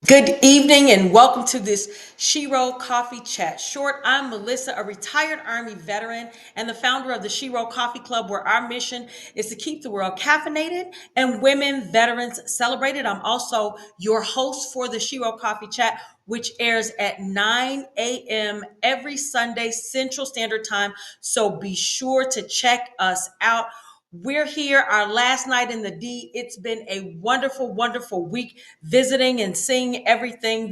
Good evening and welcome to this Shiro Coffee Chat. Short, I'm Melissa, a retired Army veteran and the founder of the Shiro Coffee Club, where our mission is to keep the world caffeinated and women veterans celebrated. I'm also your host for the Shiro Coffee Chat, which airs at 9 a.m. every Sunday Central Standard Time. So be sure to check us out. We're here, our last night in the D. It's been a wonderful, wonderful week visiting and seeing everything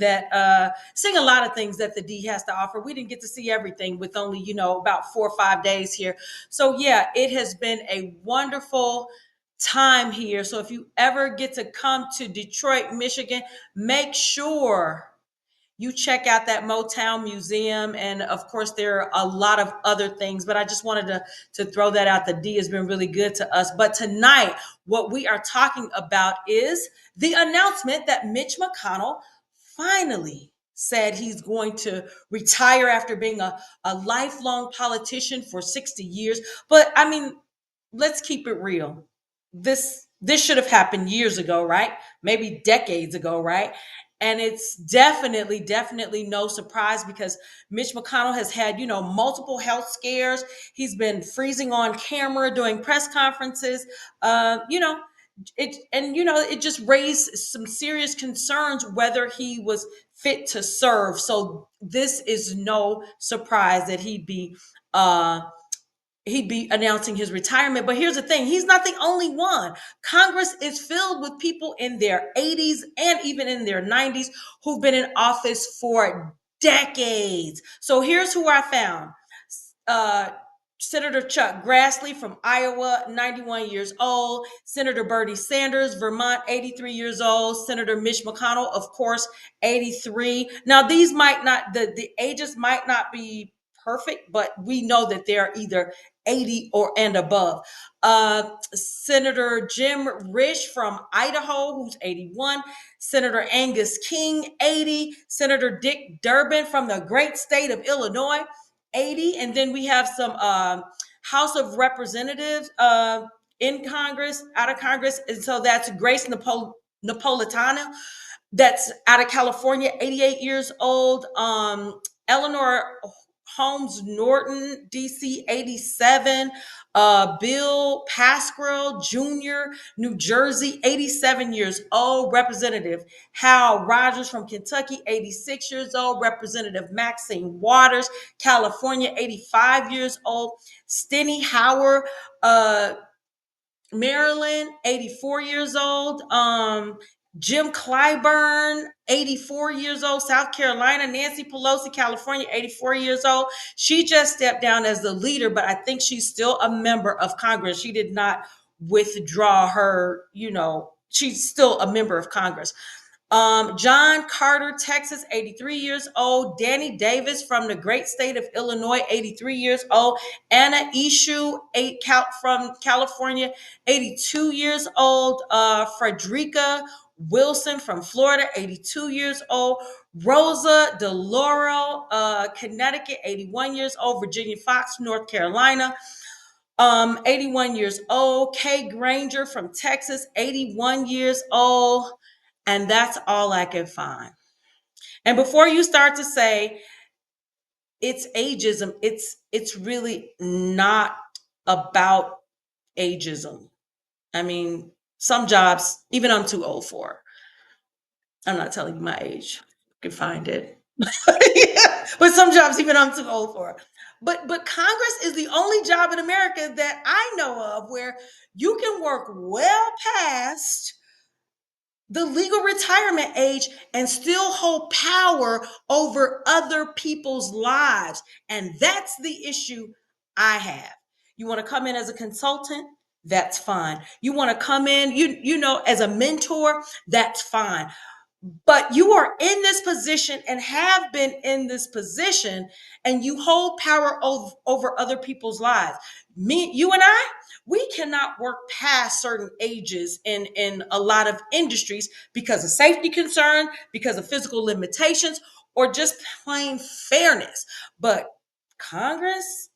seeing a lot of things that the D has to offer. We didn't get to see everything with only, about 4 or 5 days here. So, yeah, it has been a wonderful time here. So, if you ever get to come to Detroit, Michigan, make sure you check out that Motown Museum. And of course, there are a lot of other things, but I just wanted to throw that out. The D has been really good to us. But tonight, what we are talking about is the announcement that Mitch Mcconnell finally said he's going to retire after being a lifelong politician for 60 years. But I mean, let's keep it real. This should have happened years ago, right? Maybe decades ago, right? And it's definitely no surprise because Mitch Mcconnell has had, multiple health scares. He's been freezing on camera doing press conferences. It just raised some serious concerns whether he was fit to serve. So this is no surprise that he'd be announcing his retirement. But here's the thing, he's not the only one. Congress is filled with people in their 80s and even in their 90s who've been in office for decades. So here's who I found. Uh, Senator Chuck Grassley from Iowa, 91 years old. Senator Bernie Sanders, Vermont, 83 years old. Senator Mitch Mcconnell, of course, 83. Now, these might not, the ages might not be perfect, but we know that they're either 80 or and above. Senator Jim Risch from Idaho, who's 81. Senator Angus King, 80. Senator Dick Durbin from the great state of Illinois, 80. And then we have some House of Representatives in Congress, out of Congress. And so that's Grace Napolitano, that's out of California, 88 years old. Eleanor Holmes Norton, DC, 87. Bill Pascrell Jr., New Jersey, 87 years old. Representative Hal Rogers from Kentucky, 86 years old. Representative Maxine Waters, California, 85 years old. Steny Howard, Maryland, 84 years old. Jim Clyburn, 84 years old, South Carolina. Nancy Pelosi, California, 84 years old. She just stepped down as the leader, but I think she's still a member of Congress. She did not withdraw her, she's still a member of Congress. John Carter, Texas, 83 years old. Danny Davis from the great state of Illinois, 83 years old. Anna Eshoo, from California, 82 years old. Frederica Wilson from Florida, 82 years old. Rosa DeLauro, Connecticut, 81 years old. Virginia Fox, North Carolina, 81 years old. Kay Granger from Texas, 81 years old. And that's all I could find. And before you start to say it's ageism, it's really not about ageism. I mean, some jobs, even I'm too old for. I'm not telling you my age. You can find it. Yeah, but some jobs, even I'm too old for. But Congress is the only job in America that I know of where you can work well past the legal retirement age and still hold power over other people's lives. And that's the issue I have. You want to come in as a consultant? That's fine. You want to come in, as a mentor? That's fine. But you are in this position and have been in this position, and you hold power over other people's lives. You and I, we cannot work past certain ages in a lot of industries because of safety concern, because of physical limitations, or just plain fairness. But Congress,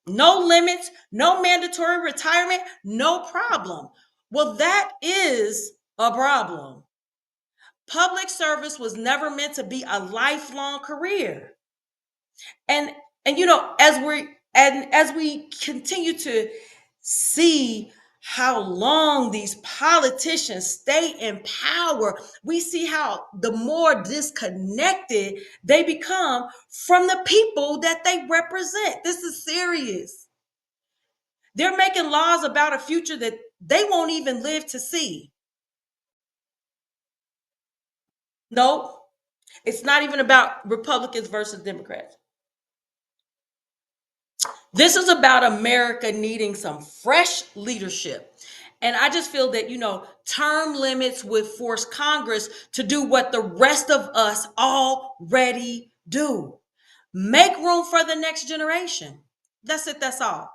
no limits, no mandatory retirement, no problem. Well, that is a problem. Public service was never meant to be a lifelong career. And as we continue to see how long these politicians stay in power, we see how the more disconnected they become from the people that they represent. This is serious. They're making laws about a future that they won't even live to see. No, it's not even about Republicans versus Democrats. This is about America needing some fresh leadership. And I just feel that, term limits would force Congress to do what the rest of us already do: make room for the next generation. That's it, that's all.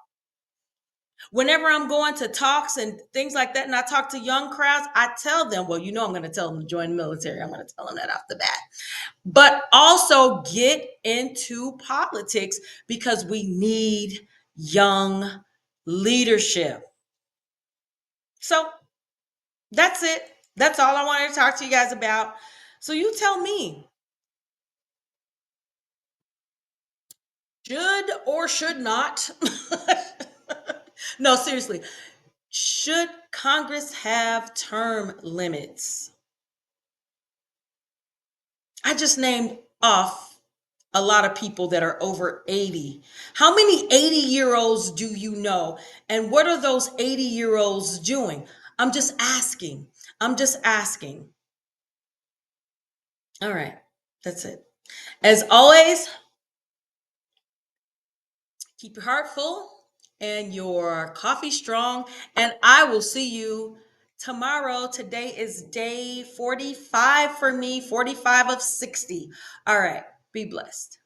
Whenever I'm going to talks and things like that, and I talk to young crowds, I tell them, well, I'm going to tell them to join the military. I'm going to tell them that off the bat. But also get into politics because we need young leadership. So that's it. That's all I wanted to talk to you guys about. So you tell me, should or should not? No, seriously. Should Congress have term limits? I just named off a lot of people that are over 80. How many 80-year-olds do you know? And what are those 80-year-olds doing? I'm just asking. I'm just asking. All right. That's it. As always, keep your heart full and your coffee strong. And I will see you tomorrow. Today is day 45 for me, 45 of 60. All right. Be blessed.